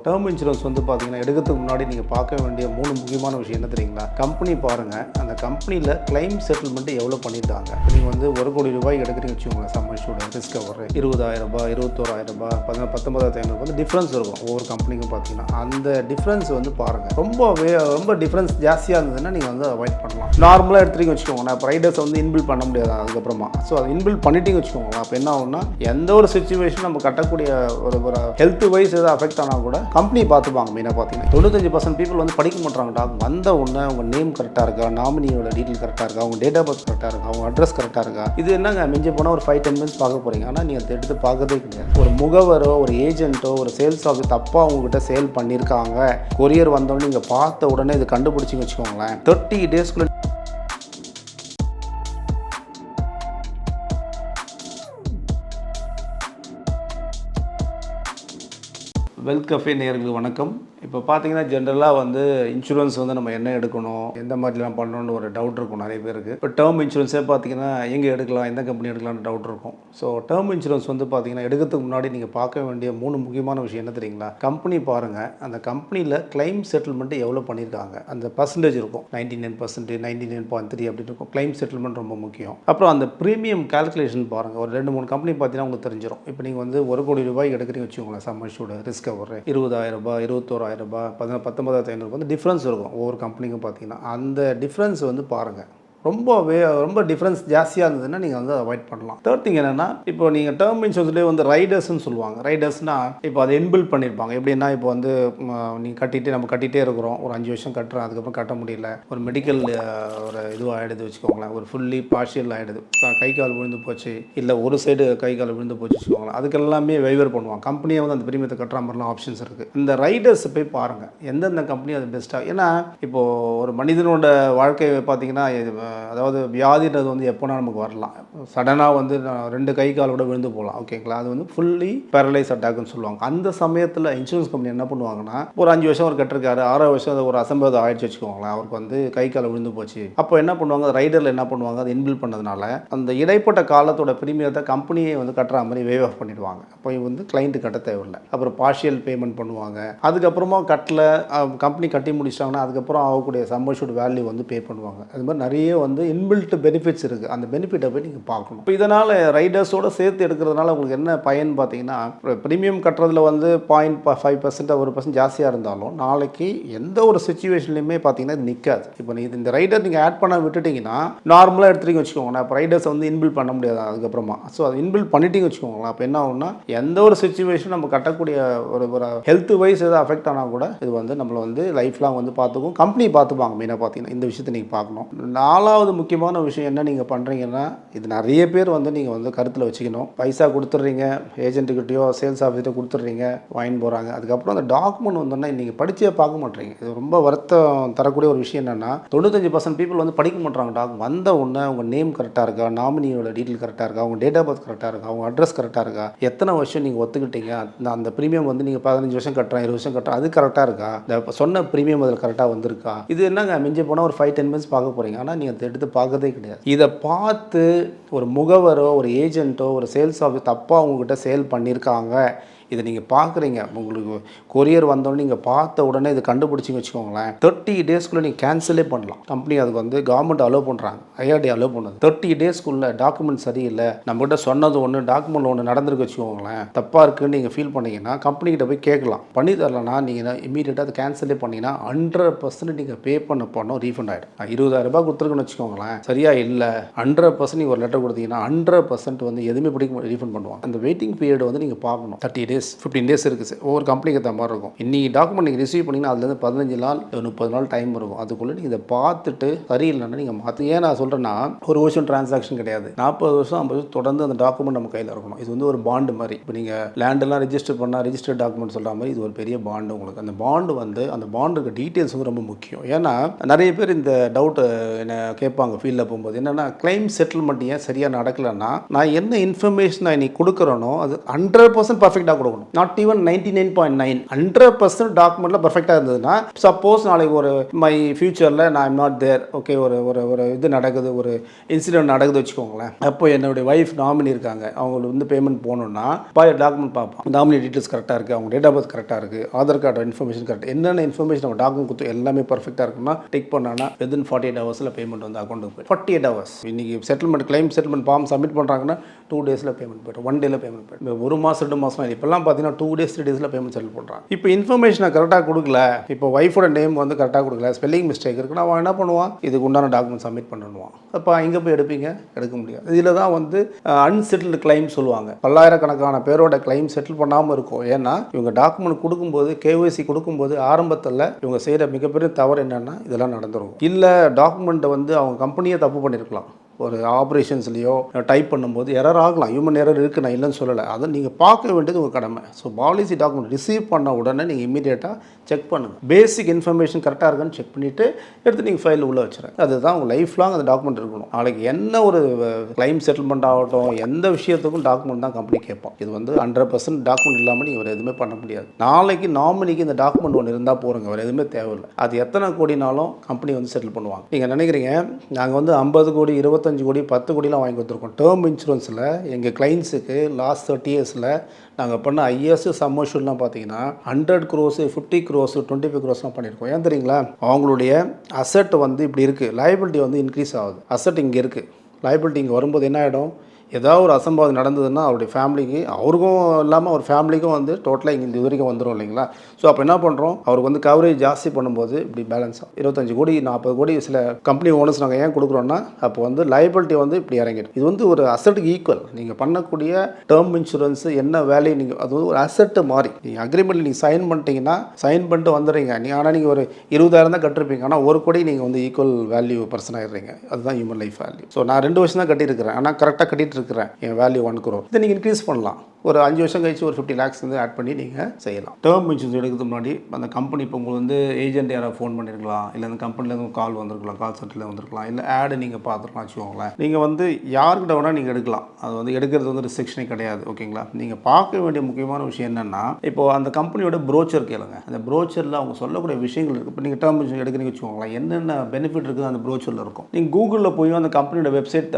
Term insurance வந்து பார்த்தீங்கன்னா எடுக்கிறதுக்கு முன்னாடி நீங்கள் பார்க்க வேண்டிய 3 முக்கியமான விஷயம் என்ன தெரியுங்களா? கம்பெனி பாருங்கள், அந்த கம்பெனியில் கிளைம் செட்டில்மெண்ட் எவ்வளோ பண்ணியிருக்காங்க. நீங்கள் வந்து ₹1 கோடி எடுக்கிறீங்க வச்சுக்கோங்களேன், சம் இன்சூர்ட் ரிஸ்க் கவர் ₹20,000 ₹21,000 19,500 வந்து டிஃப்ரென்ஸ் இருக்கும் ஒவ்வொரு கம்பெனிக்கும். பார்த்தீங்கன்னா அந்த டிஃப்ரென்ஸ் வந்து பாருங்கள். ரொம்ப டிஃப்ரென்ஸ் ஜாஸ்தியாக இருந்ததுன்னா நீங்கள் வந்து அவாய்ட் பண்ணலாம். நார்மலாக எடுத்துகிட்டு வச்சுக்கோங்களேன், இப்போ ரைடர்ஸ் வந்து இன்பில் பண்ண முடியாது அதுக்கப்புறமா. ஸோ அதை இன்பில் பண்ணிட்டீங்க வச்சுக்கோங்களேன், அப்போ என்ன ஆகும்னா எந்த ஒரு சுச்சுவேஷன் நம்ம கட்டக்கூடிய ஒரு ஹெல்த் வைஸ் எதாவது அஃபெக்ட் ஆனால் கூட கம்பெனி பார்த்துப்பாங்க. மெயினாக பார்த்தீங்கன்னா 95% பீப்புள் வந்து படிக்க மாட்டாங்க. டாக் வந்த உடனே அவங்க நேம் கரெக்டாக இருக்கா, நாமினியோட டீட்டெயில் கரெக்டாக இருக்கா, அவங்க டேட் ஆஃப் பர்த் கரெக்டாக இருக்கா, அவங்க அட்ரஸ் கரெக்டாக இருக்கா. இது என்னங்க மிஞ்சி போனால் ஒரு 5-10 மினிட்ஸ் பார்க்க போகிறீங்க. ஆனால் நீங்கள் அதை எடுத்து பார்க்கறதே கிடையாது. ஒரு முகவரோ ஒரு ஏஜென்ட்டோ ஒரு சேல்ஸ் ஆஃபீஸ் தப்பாக அவங்ககிட்ட சேல் பண்ணியிருக்காங்க, கொரியர் வந்தோடனே நீங்கள் பார்த்த உடனே இது கண்டுபிடிச்சிங்க வச்சுக்கோங்களேன், 30 டேஸ்க்குள்ள வெல்த் கஃபே நேயர்களுக்கு வணக்கம். இப்போ பார்த்தீங்கன்னா ஜென்ரலாக வந்து இன்சூரன்ஸ் வந்து நம்ம என்ன எடுக்கணும், எந்த மாதிரிலாம் பண்ணணும்னு ஒரு டவுட் இருக்கும் நிறைய பேருக்கு. இப்போ டேர்ம் இன்சூரன்ஸே பார்த்தீங்கன்னா எங்கே எடுக்கலாம், எந்த கம்பெனி எடுக்கலாம்னு டவுட் இருக்கும். ஸோ டேர்ம் இன்சூரன்ஸ் வந்து பார்த்தீங்கன்னா எடுக்கிறதுக்கு முன்னாடி நீங்கள் பார்க்க வேண்டிய 3 முக்கியமான விஷயம் என்ன தெரியுங்களா? கம்பெனி பாருங்கள், அந்த கம்பெனியில் கிளைம் செட்டில்மெண்ட் எவ்வளோ பண்ணியிருக்காங்க, அந்த பர்சன்டேஜ் இருக்கும். 99%, 99.3 அப்படின்னு இருக்கும். கிளைம் செட்டில்மெண்ட் ரொம்ப முக்கியம். அப்புறம் அந்த ப்ரீமியம் கால்குலேஷன் பாருங்கள். ஒரு 2-3 கம்பெனி பார்த்தீங்கன்னா உங்களுக்கு தெரிஞ்சிடும். இப்போ நீங்கள் வந்து ₹1 கோடி எடுக்கிறீங்க வச்சுக்கோங்களேன், சம் இன்சூர்ட் ரிஸ்க் கவர் ₹20,000 21,000 19,500 வந்து டிஃப்ரென்ஸ் இருக்கும் ஒவ்வொரு கம்பெனிக்கும். பார்த்தீங்கன்னா அந்த டிஃப்ரென்ஸ் வந்து பாருங்கள். ரொம்ப டிஃப்ரென்ஸ் ஜாஸ்தியாக இருந்ததுன்னா நீங்கள் வந்து அவாய்ட் பண்ணலாம். தேர்ட் திங் என்னென்னா, இப்போ நீங்கள் டேர்ம் இன்சூரன்ஸ்லேயே வந்து ரைடர்ஸ்ன்னு சொல்லுவாங்க. ரைடர்ஸ்னால் இப்போ அதை இன்பில் பண்ணியிருப்பாங்க. எப்படின்னா இப்போ வந்து நீங்கள் நம்ம கட்டிகிட்டே இருக்கிறோம், ஒரு 5 வருஷம் கட்டுறோம், அதுக்கப்புறம் கட்ட முடியல, ஒரு மெடிக்கல் ஒரு இதுவாக ஆகிடுது வச்சுக்கோங்களேன், ஒரு ஃபுல்லி பார்ஷியல் ஆகிடுது, கை கால் விழுந்து போச்சு, இல்லை ஒரு சைடு கை கால் விழுந்து போச்சு வச்சுக்கோங்களேன், அதுக்கெல்லாமே வைவர் பண்ணுவாங்க. கம்பெனியை வந்து அந்த பிரீமியத்தை கட்டுற மாதிரிலாம் ஆப்ஷன்ஸ் இருக்குது. இந்த ரைடர்ஸ் போய் பாருங்கள் எந்தெந்த கம்பெனி அது பெஸ்ட்டாக. ஏன்னா இப்போது ஒரு மனிதனோட வாழ்க்கையை பார்த்தீங்கன்னா, அதாவது வியாதின்றது வந்து எப்போனா நமக்கு வரலாம். சடனாக வந்து 2 கை காலோட விழுந்து போகலாம். ஓகேங்களா? அது வந்து ஃபுல்லி பேரலைஸ் அட்டாக்னு சொல்லுவாங்க. அந்த சமயத்தில் இன்சூரன்ஸ் கம்பெனி என்ன பண்ணுவாங்கன்னா, ஒரு 5 வருஷம் அவர் கட்டிருக்காரு, 6 வருஷம் ஒரு அசம்பவம் ஆயிடுச்சு வச்சுக்கோங்களேன், அவருக்கு வந்து கை கால விழுந்து போச்சு. அப்போ என்ன பண்ணுவாங்க, ரைடரில் என்ன பண்ணுவாங்க, அது இன்பில் பண்ணதுனால அந்த இடைப்பட்ட காலத்தோட பிரீமியத்தை கம்பெனியை வந்து கட்டுற மாதிரி வேவ் ஆஃப் பண்ணிடுவாங்க. அப்போ வந்து கிளைண்ட்டு கட்ட தேவையில்லை. அப்புறம் பார்ஷியல் பேமெண்ட் பண்ணுவாங்க. அதுக்கப்புறமா கம்பெனி கட்டி முடிச்சிட்டாங்கன்னா அதுக்கப்புறம் ஆகக்கூடிய சம் இன்சூர்ட் வேல்யூ வந்து பே பண்ணுவாங்க. அது மாதிரி நிறைய வந்து இன்பில்ட் பெனிஃபிட்ஸ் இருக்குது. அந்த பெனிஃபிட்டை போய் நீங்கள் பார்க்கணும். இப்போ இதனால் ரைடர்ஸோடு சேர்த்து எடுக்கிறதுனால உங்களுக்கு என்ன பயன் பார்த்தீங்கன்னா, ப்ரீமியம் கட்டுறதுல வந்து 0.5% 1% ஜாஸ்தியாக இருந்தாலும் நாளைக்கு எந்த ஒரு சுச்சுவேஷன்லையுமே பார்த்தீங்கன்னா இது நிற்காது. இப்போ இந்த ரைடர் நீங்கள் ஆட் பண்ண விட்டுட்டிங்கன்னா நார்மலாக எடுத்துகிட்டு வச்சுக்கோங்களேன், இப்போ ரைடர்ஸ் வந்து இன்பில் பண்ண முடியாது அதுக்கப்புறமா. ஸோ அது இன்பில் பண்ணிட்டீங்க வச்சுக்கோங்களேன், அப்போ என்ன ஆகும்னா எந்த ஒரு சுச்சுவேஷன் நம்ம கட்டக்கூடிய ஒரு ஹெல்த் வைஸ் எதாவது அஃபெக்ட் ஆனால் கூட இது வந்து நம்மளை வந்து லைஃப் லாங் வந்து பார்த்துக்கும், கம்பெனி பார்த்துப்பாங்க. மெயினாக பார்த்தீங்கன்னா இந்த விஷயத்தை நீங்கள் பார்க்கணும். 4வது முக்கியமான விஷயம் என்ன நீங்கள் பண்ணுறீங்கன்னா, இது நிறைய பேர் வந்து நீங்கள் வந்து கருத்தில் வச்சுக்கணும். பைசா கொடுத்துட்றீங்க, ஏஜென்ட்டுக்கிட்டையோ சேல்ஸ் ஆஃபீஸ்கிட்ட கொடுத்துட்றீங்க, வாங்கி போகிறாங்க. அதுக்கப்புறம் அந்த டாக்குமெண்ட் வந்தோன்னா நீங்கள் படிச்சே பார்க்க மாட்டீங்க. இது ரொம்ப வருத்தம் தரக்கூடிய ஒரு விஷயம் என்னென்னா, 95% பீப்புள் வந்து படிக்க மாட்டாங்க. வந்த உடனே அவங்க நேம் கரெக்டாக இருக்கா, நாமினியோட டீட்டெயில் கரெக்டாக இருக்கா, அவங்க டேட் ஆஃப் பர்த் கரெக்டாக இருக்கா, அவங்க அட்ரஸ் கரெக்டாக இருக்கா, எத்தனை வருஷம் நீங்கள் ஒத்துக்கிட்டீங்க, அந்த ப்ரீமியம் வந்து நீங்கள் 15 வருஷம் கட்டுறேன், 20 வருஷம் கட்டுறேன், அது கரெக்டாக இருக்கா, இந்த சொன்ன ப்ரீமியம் அதில் கரெக்டாக வந்திருக்கா. இது என்னங்க மிஞ்சி போனால் ஒரு 5-10 மினிட்ஸ் பார்க்க போகிறீங்க. ஆனால் நீங்கள் அதை எடுத்து பார்க்கறதே கிடையாது. இதை பார்த்து ஒரு முகவரோ ஒரு ஏஜென்ட்டோ ஒரு சேல்ஸ் ஆஃபீஸ் தப்பாக அவங்கக்கிட்ட சேல் பண்ணியிருக்காங்க, இதை நீங்கள் பார்க்குறீங்க, உங்களுக்கு கொரியர் வந்தோடனே நீங்கள் பார்த்த உடனே இது கண்டுபிடிச்சிங்க வச்சுக்கோங்களேன், 30 டேஸ்க்குள்ளே நீங்கள் கேன்சலே பண்ணலாம். கம்பெனி அதுக்கு வந்து கவர்மெண்ட் அலோவ் பண்ணுறாங்க, ஐஆர்டி அலோவ் பண்ணுது. 30 டேஸ்க்குள்ளே டாக்குமெண்ட் சரியில்லை, நம்மகிட்ட சொன்னது ஒன்று டாக்குமெண்ட் ஒன்று நடந்திருக்கு வச்சுக்கோங்களேன், தப்பாக இருக்குன்னு நீங்கள் ஃபீல் பண்ணிங்கன்னா கம்பெனிக்கிட்ட போய் கேட்கலாம். பண்ணி தரலன்னா நீங்கள் இமீடியட்டாக அதை கேன்சலே பண்ணிங்கன்னா 100% நீங்கள் பே பண்ண ரீஃபண்ட் ஆகிடும். 20,000 கொடுத்துருக்குன்னு வச்சுக்கோங்களேன், சரியா இல்லை 100% நீங்கள் ஒரு லெட்டர் கொடுத்தீங்கன்னா 100% வந்து எதுவுமே பிடிக்க ரீஃபண்ட் பண்ணுவாங்க. அந்த வெயிட்டிங் பீரியட் வந்து நீங்கள் பார்க்கணும். 30 டேஸ் 15 டேஸ் இருக்குது. ஒவ்வொரு கம்பெனிக்கு ஏற்ற மாதிரி இருக்கும். இன்னைக்கு டாக்குமெண்ட் நீங்கள் ரிசீவ் பண்ணிங்கன்னா அதுலேருந்து 15 நாள் 30 நாள் டைம் இருக்கும். அதுக்குள்ளே நீங்கள் இதை பார்த்துட்டு சரியில்லைன்னா நீங்கள் மாற்றி. ஏன் நான் சொல்கிறேன்னா, ஒரு வருஷம் டிரான்சாக்ஷன் கிடையாது, 40 வருஷம் 50 வருஷம் தொடர்ந்து அந்த டாக்குமெண்ட் நம்ம கையில் இருக்கணும். இது வந்து ஒரு பாண்டு மாதிரி. இப்போ நீங்கள் லேண்டெல்லாம் ரெஜிஸ்டர் பண்ணால் ரிஜிஸ்டர்ட் டாக்குமெண்ட் சொல்கிற மாதிரி இது ஒரு பெரிய பாண்டு. உங்களுக்கு அந்த பாண்டு வந்து அந்த பாண்டுக்கு டீட்டெயில்ஸ் வந்து ரொம்ப முக்கியம். ஏன்னா நிறைய பேர் இந்த டவுட்டு என்ன கேட்பாங்க ஃபீல்டில் போகும்போது, என்னென்னா கிளைம் செட்டில்மெண்ட் ஏன் சரியாக நடக்கலைன்னா, நான் என்ன இன்ஃபர்மேஷன் நான் இன்னைக்கு கொடுக்குறேனோ அது 100% பர்ஃபெக்டாக கொடுக்கணும். கொடுக்கணும். நாட் ஈவன் 99.9 100% டாக்குமெண்ட்டில் பர்ஃபெக்டாக இருந்ததுன்னா, சப்போஸ் நாளைக்கு ஒரு மை ஃபியூச்சரில் நான் ஐம் நாட் தேர், ஓகே, ஒரு இது நடக்குது, ஒரு இன்சிடென்ட் நடக்குது வச்சுக்கோங்களேன். அப்போ என்னுடைய ஒய்ஃப் நாமினி இருக்காங்க, அவங்களுக்கு வந்து பேமெண்ட் போகணுன்னா டாக்குமெண்ட் பார்ப்போம். நாமினி டீட்டெயில்ஸ் கரெக்டாக இருக்குது, அவங்க டேட் ஆஃப் பர்த் கரெக்டாக இருக்குது, ஆதார் கார்டு இன்ஃபர்மேஷன் கரெக்ட், என்னென்ன இன்ஃபர்மேஷன் நம்ம டாக்குமெண்ட் கொடுத்து எல்லாமே பர்ஃபெக்டாக இருக்குன்னா டிக் பண்ணானா வித்தின் 48 ஹவர்ஸில் பேமெண்ட் வந்து அக்கௌண்ட்டுக்கு போய்டும். 48 ஹவர்ஸ். இன்றைக்கி settlement claim settlement form submit பண்ணுறாங்கன்னா 2 டேஸில் பேமெண்ட் போய்டும், 1 டேயில் பேமெண்ட் போய்டும். 1 மாதம் 2 மாதம் இப்போல்லாம் பார்த்தீங்கன்னா 2 டேஸ் 3 டேஸில் பேமெண்ட் செட்டில் பண்ணுறாங்க. இப்போ இன்ஃபர்மேஷனை கரெக்டாக கொடுக்கல, இப்போ ஒய்ஃபோட நேம் வந்து கரெக்டாக கொடுக்கல, ஸ்பெல்லிங் மிஸ்டேக் இருக்குன்னா அவன் என்ன பண்ணுவான், இதுக்கு உண்டான டாக்குமெண்ட் சப்மிட் பண்ணணுவான். அப்போ இங்கே போய் எடுப்பீங்க, எடுக்க முடியாது. இதில் தான் வந்து அன்செட்டில்டு கிளைம் சொல்லுவாங்க. பல்லாயிரக்கணக்கான பேரோட கிளைம் செட்டில் பண்ணாமல் இருக்கும். ஏன்னா இவங்க டாக்குமெண்ட் கொடுக்கும்போது, கேஒய்சி கொடுக்கும்போது ஆரம்பத்தில் இவங்க செய்கிற மிகப்பெரிய தவறு என்னென்னா இதெல்லாம் நடந்துடும். இல்லை டாக்குமெண்ட்டை வந்து அவங்க கம்பெனியே தப்பு பண்ணியிருக்கலாம், ஒரு ஆப்ரேஷன்ஸ்லையோ டைப் பண்ணும்போது எரர் ஆகலாம், ஹியூமன் எரர் இருக்குது, நான் இல்லைன்னு சொல்லலை. அதை நீங்கள் பார்க்க வேண்டியது உங்கள் கடமை. ஸோ பாலிசி டாக்குமெண்ட் ரிசீவ் பண்ண உடனே நீங்கள் இமீடியட்டாக செக் பண்ணுங்கள். பேசிக் இன்ஃபர்மேஷன் கரெக்டாக இருக்கான்னு செக் பண்ணிவிட்டு எடுத்து நீங்கள் ஃபைல் உள்ளே வச்சுருங்க. அதுதான் உங்கள் லைஃப் லாங் அந்த டாக்குமெண்ட் இருக்கணும். நாளைக்கு என்ன ஒரு கிளைம் செட்டில்மெண்ட் ஆகட்டும், எந்த விஷயத்துக்கும் டாக்குமெண்ட் தான் கம்பெனி கேட்போம். இது வந்து 100% டாக்குமெண்ட் இல்லாமல் நீங்கள் எதுவுமே பண்ண முடியாது. நாளைக்கு நாமினிக்கு இந்த டாக்குமெண்ட் ஒன்று இருந்தால் போகிறங்க, வேறு எதுவுமே தேவையில்லை. அது எத்தனை கோடினாலும் கம்பெனி வந்து செட்டில் பண்ணுவாங்க. நீங்கள் நினைக்கிறீங்க நாங்கள் வந்து 50 கோடி 25 கோடி 10 கோடிலாம் வாங்கி கொடுத்துருக்கோம். டேர்ம் இன்சூரன்ஸில் எங்கள் கிளைண்ட்ஸுக்கு லாஸ்ட் 30 இயர்ஸில் நாங்கள் பண்ண ஐஎஸ் சம்மர்ஷூல்லாம் பார்த்தீங்கன்னா 100 crores 50 crores 25 crores பண்ணியிருக்கோம். ஏன் தெரியுங்களா, அவங்களுடைய அசெட் வந்து இப்படி இருக்குது, லைபிலிட்டி வந்து இன்க்ரீஸ் ஆகுது. அசெட் இங்கே இருக்குது, லைபிலிட்டி இங்கே வரும்போது என்ன ஆகிடும், ஏதாவது ஒரு அசம்பாவிதம் நடந்ததுன்னா அவருடைய ஃபேமிலிக்கு, அவருக்கும் இல்லாமல் அவர் ஃபேமிலிக்கும் வந்து டோட்டலாக இங்கே இந்த வரைக்கும் வந்துடும் இல்லைங்களா. ஸோ அப்போ என்ன பண்ணுறோம், அவருக்கு வந்து கவரேஜ் ஜாஸ்தி பண்ணும்போது இப்படி பேலன்ஸ் ஆகும். 25 கோடி 40 கோடி சில கம்பெனி ஓனர்ஸ் நாங்கள் ஏன் கொடுக்குறோன்னா, அப்போ வந்து லைபிலிட்டி வந்து இப்படி இறங்கிடும். இது வந்து ஒரு அசெட்டுக்கு ஈக்குவல். நீங்கள் பண்ணக்கூடிய டேர்ம் இன்சூரன்ஸ் என்ன வேல்யூ, நீங்கள் அது வந்து ஒரு அசெட்டு மாதிரி. நீங்கள் அக்ரிமெண்ட்டில் நீங்கள் சைன் பண்ணிட்டீங்கன்னா சைன் பண்ணிட்டு வந்துடுறீங்க. நீங்கள் ஆனால் நீங்கள் ஒரு 20,000 தான் கட்டிருப்பீங்க, ஆனால் 1 கோடி நீங்கள் வந்து ஈக்குவல் வேல்யூ பர்சன் ஆகிடுறீங்க. அதுதான் ஹியூமன் லைஃப் வேல்யூ. ஸோ நான் 2 வருஷம் தான் கட்டியிருக்கிறேன், ஆனால் கரெக்டாக கட்டிட்டு இருக்கிறேன். என் வேல்யூ 1 crore. இதை நீங்கள் இன்க்ரீஸ் பண்ணலாம். ஒரு 5 வருஷம் கழிச்சு ஒரு 50 lakhs வந்து ஆட் பண்ணி நீங்கள் செய்யலாம். டேர்ம் இன்சூரன்ஸ் எடுக்கிறதுக்கு முன்னாடி அந்த கம்பெனி இப்போ உங்களுக்கு வந்து ஏஜென்ட் யாராவது ஃபோன் பண்ணியிருக்கலாம், இல்லை அந்த கம்பெனிலேருந்து கால் வந்திருக்கலாம், கால் சென்டரில் வந்திருக்கலாம், இல்லை ஆடு நீங்கள் பார்த்துருக்கலாம் வச்சுக்கோங்களேன். நீங்கள் வந்து யாருக்கிட்ட வேணால் நீங்கள் எடுக்கலாம். அது வந்து எடுக்கிறது வந்து ரிஸ்ட்ரிக்ஷனே கிடையாது. ஓகேங்களா. நீங்கள் பார்க்க வேண்டிய முக்கியமான விஷயம் என்னென்னா, இப்போது அந்த கம்பெனியோட ப்ரோச்சர் கேளுங்க. அந்த ப்ரோச்சரில் அவங்க சொல்லக்கூடிய விஷயங்கள் இருக்குது. இப்போ நீங்கள் டேர்ம் இன்சூரன்ஸ் எடுக்கிறீங்க வச்சுக்கோங்களேன், என்னென்ன பெனிஃபிட் இருக்குது அந்த ப்ரோச்சரில் இருக்கும். நீங்கள் கூகுளில் போய் அந்த கம்பெனியோட வெப்சைட்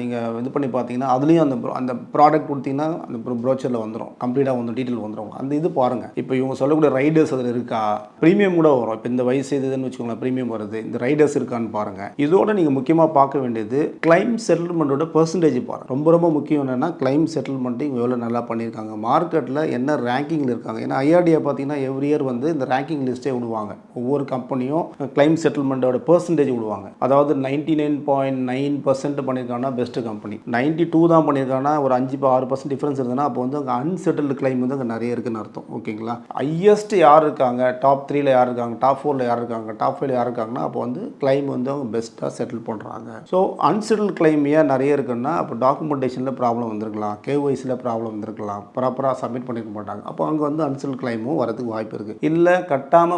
நீங்கள் இது பண்ணி பார்த்தீங்கன்னா அதுலேயும் அந்த ப்ராடக்ட் கொடுத்தீங்கன்னா அந்த ப்ரோச்சரில் வந்துடும், கம்ப்ளீட்டாக வந்து டீட்டெயில் வந்துடும். அந்த இது பாருங்கள். இப்போ இவங்க சொல்லக்கூடிய ரைடர்ஸ் அதில் இருக்கா, ப்ரீமியம் கூட வரும். இப்போ இந்த வயசு இதுன்னு வச்சுக்கோங்களேன், ப்ரீமியம் வருது, இந்த ரைடர்ஸ் இருக்கான்னு பாருங்கள். இதோட நீங்கள் முக்கியமாக பார்க்க வேண்டியது கிளைம் செட்டில்மெண்ட்டோட பெர்சன்டேஜ் பாருங்கள். ரொம்ப ரொம்ப முக்கியம் என்னென்னா, கிளைம் செட்டில்மெண்ட்டு இவங்க எவ்வளோ நல்லா பண்ணியிருக்காங்க, மார்க்கெட்டில் என்ன ரேங்கிங்கில் இருக்காங்க. ஏன்னா ஐஆர்டிஏ பார்த்தீங்கன்னா எவ்ரி இயர் வந்து இந்த ரேங்கிங் லிஸ்ட்டே விடுவாங்க. ஒவ்வொரு கம்பெனியும் கிளைம் செட்டில்மெண்ட்டோட பெர்சன்டேஜ் விடுவாங்க. அதாவது 99.9% பண்ணியிருக்காங்கன்னா பெஸ்ட்டு கம்பெனி, 92 தான் பண்ணியிருக்காங்கன்னா ஒரு 5-6% டிஃப்ரென்ஸ் இருந்ததுன்னா அப்போ வந்து அங்கே அன்செட்டில்டு கிளைம் வந்து அங்கே நிறைய இருக்குன்னு அர்த்தம். ஓகேங்களா. ஹையஸ்ட் யார் இருக்காங்க, டாப் 3ல் யார் இருக்காங்க, டாப் 4ல் யார் இருக்காங்க, டாப் 5ல் யார் இருக்காங்கன்னா அப்போ வந்து கிளைம் வந்து அவங்க பெஸ்ட்டாக செட்டில் பண்ணுறாங்க. ஸோ அன்செட்டில் கிளைம் ஏன் நிறைய இருக்குன்னா, அப்போ டாக்குமெண்டேஷனில் ப்ராப்ளம் வந்திருக்கலாம், கேஒய்சியில் ப்ராப்ளம் வந்திருக்கலாம், ப்ராப்பராக சப்மிட் பண்ணிக்க மாட்டாங்க. அப்போ அங்கே வந்து அன்செட்டில் கிளைமும் வரதுக்கு வாய்ப்பு இருக்குது. இல்லை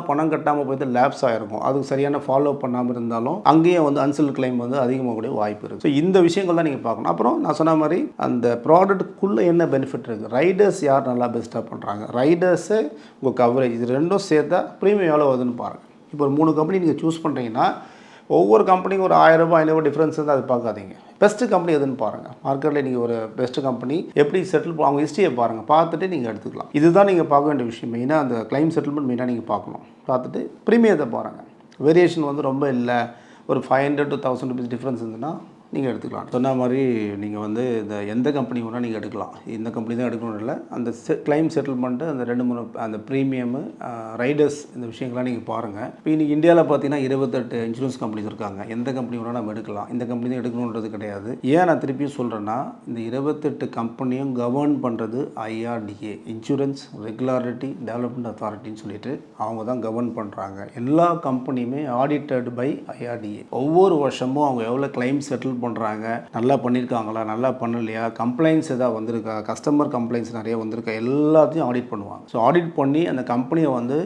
பணம் கட்டாமல் போய்ட்டு லேப்ஸ் ஆகிருக்கும், அதுக்கு சரியான ஃபாலோ பண்ணாமல் இருந்தாலும் அங்கேயும் வந்து அன்செட்டில் கிளைம் வந்து அதிகமாக கூட வாய்ப்பு இருக்குது. ஸோ இந்த விஷயங்கள் தான் நீங்கள் பார்க்கணும். அப்புறம் நான் சொன்ன மாதிரி அந்த ப்ராடக்ட்டுக்குள்ளே என்ன பெனிஃபிட் இருக்குது, ரைடர்ஸ் யார் நல்லா பெஸ்ட்டாக பண்ணுறாங்க, ரைடர்ஸு உங்கள் கவரேஜ், இது ரெண்டும் சேர்த்தா ப்ரீமியம் எவ்வளோ வருதுன்னு பாருங்கள். இப்போ ஒரு 3 கம்பெனி நீங்கள் சூஸ் பண்ணுறீங்கன்னா ஒவ்வொரு கம்பெனிக்கும் ஒரு 1000 ரூபாய் 500 டிஃப்ரென்ஸ் வந்து அது பார்க்காதீங்க. பெஸ்ட்டு கம்பெனி எதுன்னு பாருங்கள். மார்க்கெட்டில் நீங்கள் ஒரு பெஸ்ட்டு கம்பெனி எப்படி செட்டில் அவங்க ஹிஸ்ட்ரியை பாருங்கள், பார்த்துட்டு நீங்கள் எடுத்துக்கலாம். இதுதான் நீங்கள் பார்க்க வேண்டிய விஷயம். மெயினாக அந்த கிளைம் செட்டில்மெண்ட் மெயினாக நீங்கள் பார்க்கணும். பார்த்துட்டு ப்ரீமியத்தை பாருங்கள். வேரியேஷன் வந்து ரொம்ப இல்லை, ஒரு 500 to 1000 rupees டிஃப்ரென்ஸ் இருந்துன்னா நீங்கள் எடுத்துக்கலாம். சொன்ன மாதிரி நீங்கள் வந்து இந்த எந்த கம்பெனி வேணால் நீங்கள் எடுக்கலாம். இந்த கம்பெனி தான் எடுக்கணும்னு இல்லை. அந்த கிளைம் செட்டில்மெண்ட்டு அந்த 2-3 அந்த ப்ரீமியமு ரைடர்ஸ் இந்த விஷயங்கள்லாம் நீங்கள் பாருங்கள். இப்போ இன்றைக்கி இந்தியாவில் பார்த்தீங்கன்னா 28 இன்சூரன்ஸ் கம்பெனிஸ் இருக்காங்க. எந்த கம்பெனி வேணால் நம்ம எடுக்கலாம். இந்த கம்பெனி தான் எடுக்கணுன்றது கிடையாது. ஏன் நான் திருப்பியும் சொல்கிறேன்னா, இந்த 28 கம்பெனியும் கவர்ன் பண்ணுறது ஐஆர்டிஏ, இன்சூரன்ஸ் ரெகுலாரிட்டி டெவலப்மெண்ட் அத்தாரிட்டின்னு சொல்லிட்டு அவங்க தான் கவர்ன் பண்ணுறாங்க. எல்லா கம்பெனியுமே ஆடிட்டட் பை ஐஆர்டிஏ. ஒவ்வொரு வருஷமும் அவங்க எவ்வளோ கிளைம் செட்டில் பண்ணுறாங்க, நல்லா பண்ணியிருக்காங்களா, நல்லா பண்ணலையா, கம்ப்ளைண்ட்ஸ் எதாவது வந்திருக்கா, கஸ்டமர் கம்ப்ளைண்ட்ஸ் நிறைய வந்திருக்கா, எல்லாத்தையும் ஆடிட் பண்ணுவாங்க. ஸோ ஆடிட் பண்ணி அந்த கம்பெனியை வந்து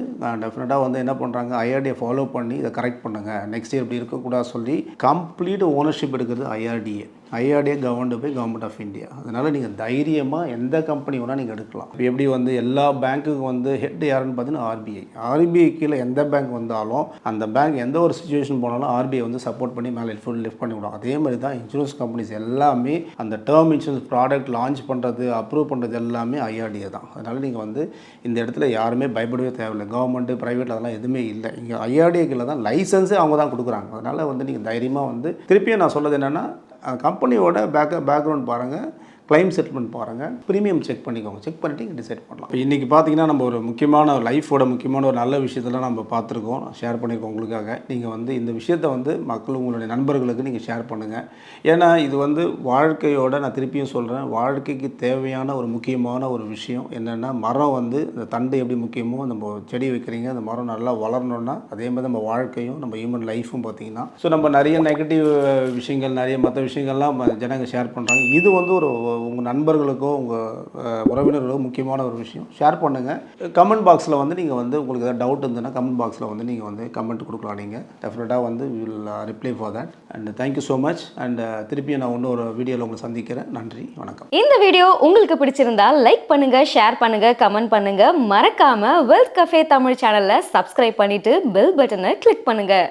டெஃபினட்டாக வந்து என்ன பண்ணுறாங்க, ஐஆர்டிஏ ஃபாலோ பண்ணி இதை கரெக்ட் பண்ணுங்கள், நெக்ஸ்ட் இயர் இப்படி இருக்கக்கூடாது சொல்லி கம்ப்ளீட் ஓனர்ஷிப் எடுக்கிறது IRDA. IRDA government by government of India. அதனால் நீங்கள் தைரியமாக எந்த கம்பெனி வேணால் நீங்கள் எடுக்கலாம். இப்போ எப்படி வந்து எல்லா பேங்க்குக்கு வந்து ஹெட் யாருன்னு பார்த்தீங்கன்னா ஆர்பிஐ. ஆர்பிஐ கீழே எந்த பேங்க் வந்தாலும் அந்த பேங்க் எந்த ஒரு சுச்சுவேஷன் போனாலும் ஆர்பிஐ வந்து சப்போர்ட் பண்ணி மேலே ஃபுல் லிஃப்ட் பண்ணி விடும். அதே மாதிரி தான் இன்சூரன்ஸ் கம்பெனிஸ் எல்லாமே அந்த டேர்ம் இன்சூரன்ஸ் ப்ராடக்ட் லான்ச் பண்ணுறது அப்ரூவ் பண்ணுறது எல்லாமே ஐஆர்டிஏ தான். அதனால் நீங்கள் வந்து இந்த இடத்துல யாருமே பயப்படவே தேவையில்லை. கவர்மெண்ட்டு ப்ரைவேட் அதெல்லாம் எதுவுமே இல்லை. இங்கே ஐஆர்டிஏ கீழே தான் லைசன்ஸே அவங்க தான் கொடுக்குறாங்க. அதனால் வந்து நீங்கள் தைரியமாக வந்து திருப்பியும் நான் சொல்கிறது என்னென்னா கம்பெனியோட பேக்ரவுண்ட் பாருங்கள், கிளைம் செட்டில்மெண்ட் பாருங்கள், ப்ரீமியம் செக் பண்ணிக்கோங்க. செக் பண்ணிவிட்டு நீங்கள் டிசைட் பண்ணலாம். இப்போ இன்றைக்கி பார்த்தீங்கன்னா நம்ம ஒரு முக்கியமான லைஃபோட முக்கியமான ஒரு நல்ல விஷயத்தெல்லாம் நம்ம பார்த்துருக்கோம், ஷேர் பண்ணியிருக்கோம் உங்களுக்காக. நீங்கள் வந்து இந்த விஷயத்தை வந்து மக்கள் உங்களுடைய நண்பர்களுக்கு நீங்கள் ஷேர் பண்ணுங்கள். ஏன்னா இது வந்து வாழ்க்கையோட, நான் திருப்பியும் சொல்கிறேன், வாழ்க்கைக்கு தேவையான ஒரு முக்கியமான ஒரு விஷயம் என்னென்னா, மரம் வந்து இந்த தண்டு எப்படி முக்கியமோ, நம்ம செடி வைக்கிறீங்க, அந்த மரம் நல்லா வளரணுன்னா அதே மாதிரி நம்ம வாழ்க்கையும் நம்ம ஹியூமன் லைஃப்பும் பார்த்திங்கன்னா, ஸோ நம்ம நிறைய நெகட்டிவ் விஷயங்கள், நிறைய மற்ற விஷயங்கள்லாம் ஜனங்க ஷேர் பண்ணுறாங்க. இது வந்து ஒரு உங்கள் நண்பர்களுக்கோ உங்கள் உறவினர்களோ முக்கியமான ஒரு விஷயம். ஷேர் பண்ணுங்கள். கமெண்ட் பாக்ஸில் வந்து நீங்கள் வந்து உங்களுக்கு ஏதாவது டவுட் இருந்ததுன்னா கமெண்ட் பாக்ஸில் வந்து நீங்கள் வந்து கமெண்ட் கொடுக்கலாம். நீங்கள் டெஃபினட்டாக வந்து will reply for that. And thank you so much. And திருப்பியும் நான் இன்னொரு வீடியோவில் உங்களை சந்திக்கிறேன். நன்றி, வணக்கம். இந்த வீடியோ உங்களுக்கு பிடிச்சிருந்தா லைக் பண்ணுங்கள், ஷேர் பண்ணுங்கள், கமெண்ட் பண்ணுங்கள். மறக்காமல் வெல்த் கஃபே தமிழ் சேனலை சப்ஸ்கிரைப் பண்ணிவிட்டு பெல் பட்டனை கிளிக் பண்ணுங்கள்.